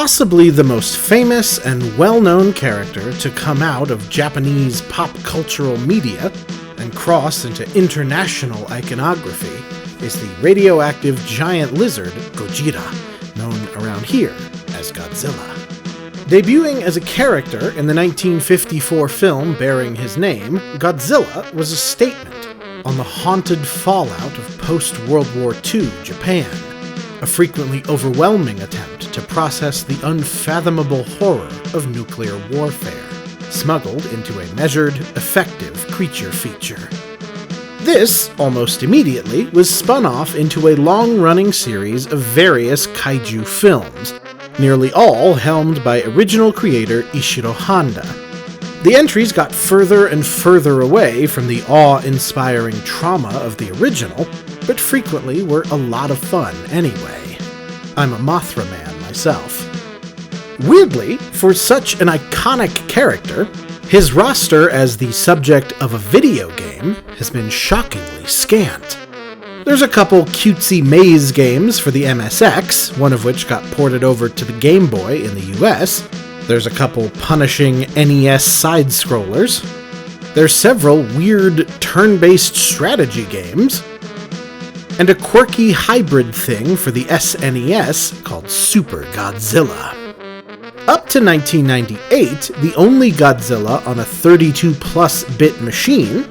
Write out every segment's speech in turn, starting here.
possibly the most famous and well-known character to come out of Japanese pop cultural media and cross into international iconography is the radioactive giant lizard Gojira, known around here as Godzilla. Debuting as a character in the 1954 film bearing his name, Godzilla was a statement on the haunted fallout of post-World War II Japan, a frequently overwhelming attempt to process the unfathomable horror of nuclear warfare, smuggled into a measured, effective creature feature. This, almost immediately, was spun off into a long-running series of various kaiju films, nearly all helmed by original creator Ishiro Honda. The entries got further and further away from the awe-inspiring trauma of the original, but frequently were a lot of fun anyway. I'm a Mothra man myself. Weirdly, for such an iconic character, his roster as the subject of a video game has been shockingly scant. There's a couple cutesy maze games for the MSX, one of which got ported over to the Game Boy in the US. There's a couple punishing NES side-scrollers. There's several weird turn-based strategy games. And a quirky hybrid thing for the SNES called Super Godzilla. Up to 1998, the only Godzilla on a 32-plus-bit machine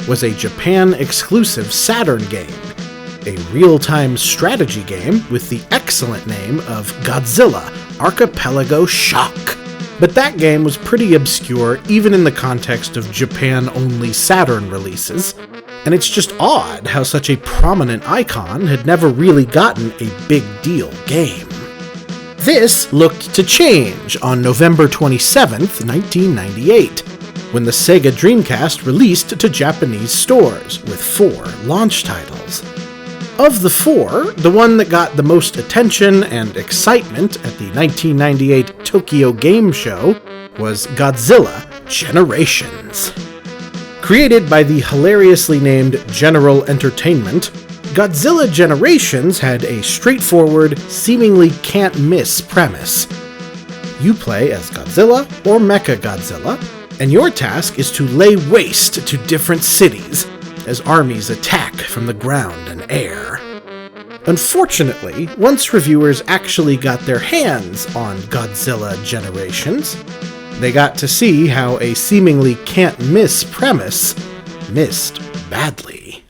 was a Japan-exclusive Saturn game, a real-time strategy game with the excellent name of Godzilla Archipelago Shock. But that game was pretty obscure even in the context of Japan-only Saturn releases, and it's just odd how such a prominent icon had never really gotten a big deal game. This looked to change on November 27th, 1998, when the Sega Dreamcast released to Japanese stores with 4 launch titles. Of the 4, the one that got the most attention and excitement at the 1998 Tokyo Game Show was Godzilla Generations. Created by the hilariously named General Entertainment, Godzilla Generations had a straightforward, seemingly can't-miss premise. You play as Godzilla or Mechagodzilla, and your task is to lay waste to different cities as armies attack from the ground and air. Unfortunately, once reviewers actually got their hands on Godzilla Generations, they got to see how a seemingly can't-miss premise missed badly.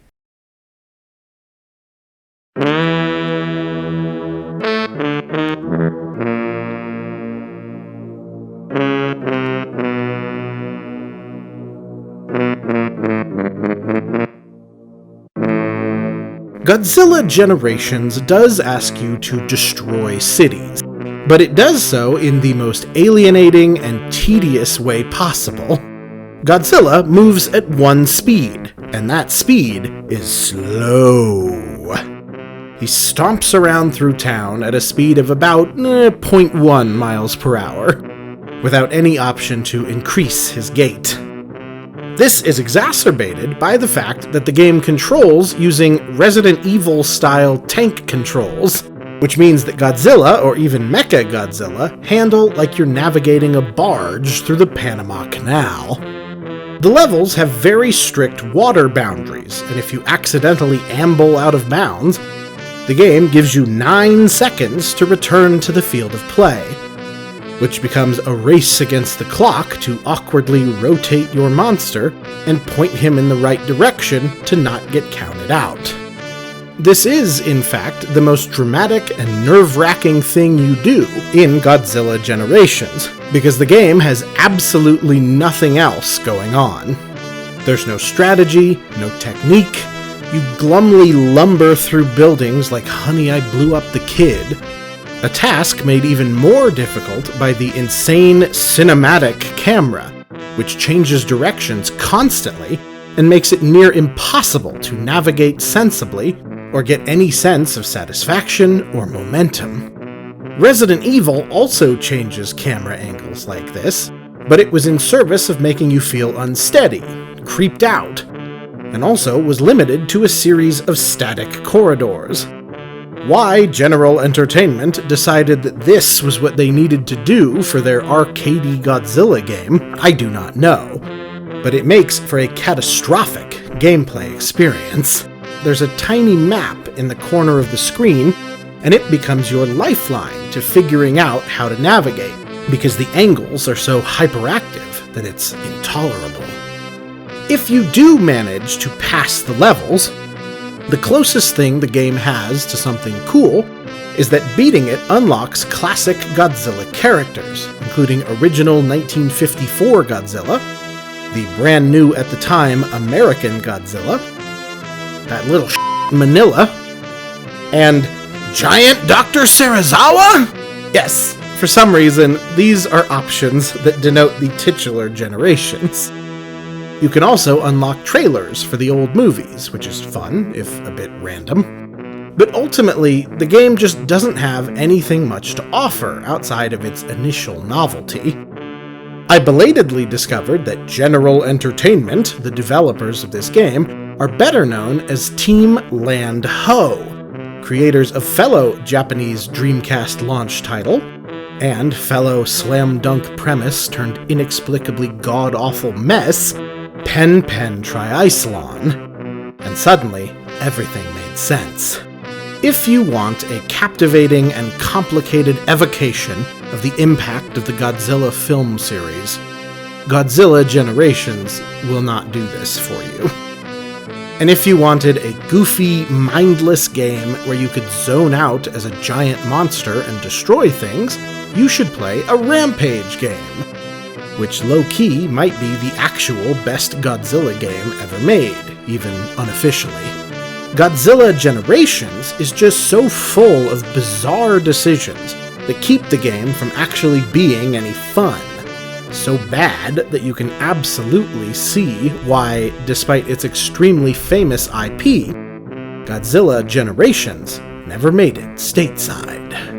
Godzilla Generations does ask you to destroy cities, but it does so in the most alienating and tedious way possible. Godzilla moves at 1 speed, and that speed is slow. He stomps around through town at a speed of about 0.1 miles per hour, without any option to increase his gait. This is exacerbated by the fact that the game controls using Resident Evil-style tank controls, which means that Godzilla, or even Mechagodzilla, handle like you're navigating a barge through the Panama Canal. The levels have very strict water boundaries, and if you accidentally amble out of bounds, the game gives you 9 seconds to return to the field of play, which becomes a race against the clock to awkwardly rotate your monster and point him in the right direction to not get counted out. This is, in fact, the most dramatic and nerve-wracking thing you do in Godzilla Generations, because the game has absolutely nothing else going on. There's no strategy, no technique. You glumly lumber through buildings like Honey, I Blew Up the Kid, a task made even more difficult by the insane cinematic camera, which changes directions constantly and makes it near impossible to navigate sensibly or get any sense of satisfaction or momentum. Resident Evil also changes camera angles like this, but it was in service of making you feel unsteady, creeped out, and also was limited to a series of static corridors. Why General Entertainment decided that this was what they needed to do for their arcadey Godzilla game, I do not know. But it makes for a catastrophic gameplay experience. There's a tiny map in the corner of the screen, and it becomes your lifeline to figuring out how to navigate, because the angles are so hyperactive that it's intolerable. If you do manage to pass the levels, the closest thing the game has to something cool is that beating it unlocks classic Godzilla characters, including original 1954 Godzilla, the brand new at the time American Godzilla, that little Manila, and Giant Dr. Serizawa? Yes, for some reason, these are options that denote the titular generations. You can also unlock trailers for the old movies, which is fun, if a bit random. But ultimately, the game just doesn't have anything much to offer outside of its initial novelty. I belatedly discovered that General Entertainment, the developers of this game, are better known as Team Land Ho, creators of fellow Japanese Dreamcast launch title, and fellow slam dunk premise turned inexplicably god-awful mess, Pen Pen Triicelon. And suddenly, everything made sense. If you want a captivating and complicated evocation of the impact of the Godzilla film series, Godzilla Generations will not do this for you. And if you wanted a goofy, mindless game where you could zone out as a giant monster and destroy things, you should play a Rampage game, which low-key might be the actual best Godzilla game ever made, even unofficially. Godzilla Generations is just so full of bizarre decisions that keep the game from actually being any fun. So bad that you can absolutely see why, despite its extremely famous IP, Godzilla Generations never made it stateside.